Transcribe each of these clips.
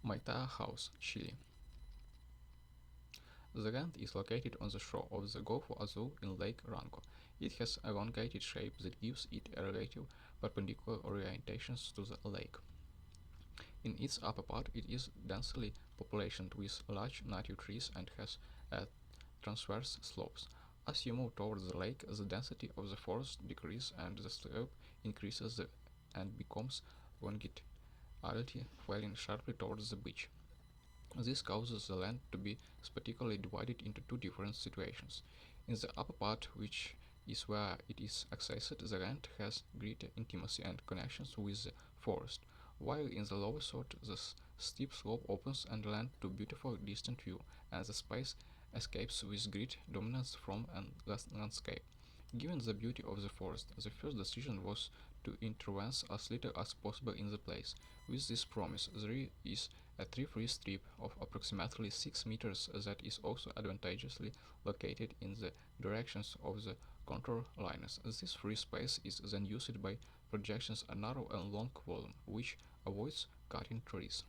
Maytue House, Chile. The land is located on the shore of the Golfo Azul in Lake Ranco. It has a elongated shape that gives it a relative perpendicular orientation to the lake. In its upper part, it is densely populated with large native trees and has transverse slopes. As you move towards the lake, the density of the forest decreases and the slope increases and becomes longitudinal, falling sharply towards the beach. This causes the land to be spatially divided into two different situations. In the upper part, which is where it is accessed, the land has greater intimacy and connections with the forest, while in the lower sort the steep slope opens and land to beautiful distant view, and the space escapes with great dominance from a landscape. Given the beauty of the forest, the first decision was to intervene as little as possible in the place. With this promise, there is a tree-free strip of approximately 6 meters that is also advantageously located in the directions of the contour lines. This free space is then used by projections a narrow and long volume, which avoids cutting trees.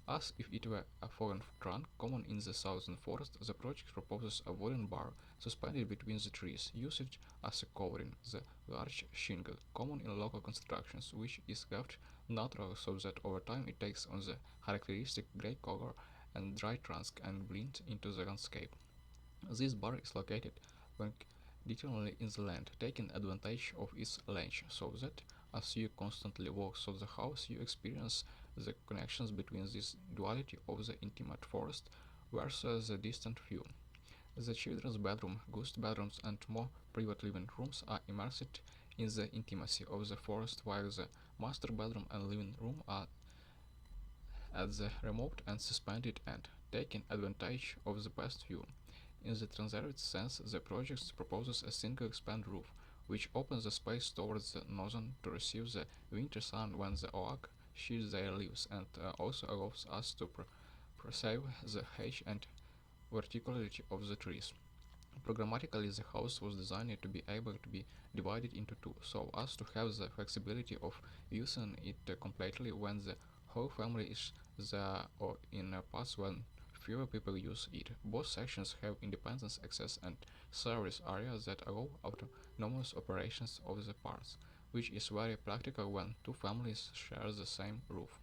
As if it were a fallen trunk common in the southern forest, the project proposes a wooden bar suspended between the trees, used as a covering, the large shingle, common in local constructions, which is left natural so that over time it takes on the characteristic grey color and dry trunk and blends into the landscape. This bar is located longitudinally in the land, taking advantage of its length, so that as you constantly walk through the house, you experience the connections between this duality of the intimate forest versus the distant view. The children's bedroom, guest bedrooms, and more private living rooms are immersed in the intimacy of the forest, while the master bedroom and living room are at the remote and suspended end, taking advantage of the best view. In the transverse sense, the project proposes a single span roof, which opens the space towards the northern to receive the winter sun when the oak sheds their leaves, and also allows us to preserve the height and verticality of the trees. Programmatically, the house was designed to be able to be divided into two, so as to have the flexibility of using it completely when the whole family is there or in a parts when fewer people use it. Both sections have independent access and service areas that allow autonomous operations of the parts, which is very practical when two families share the same roof.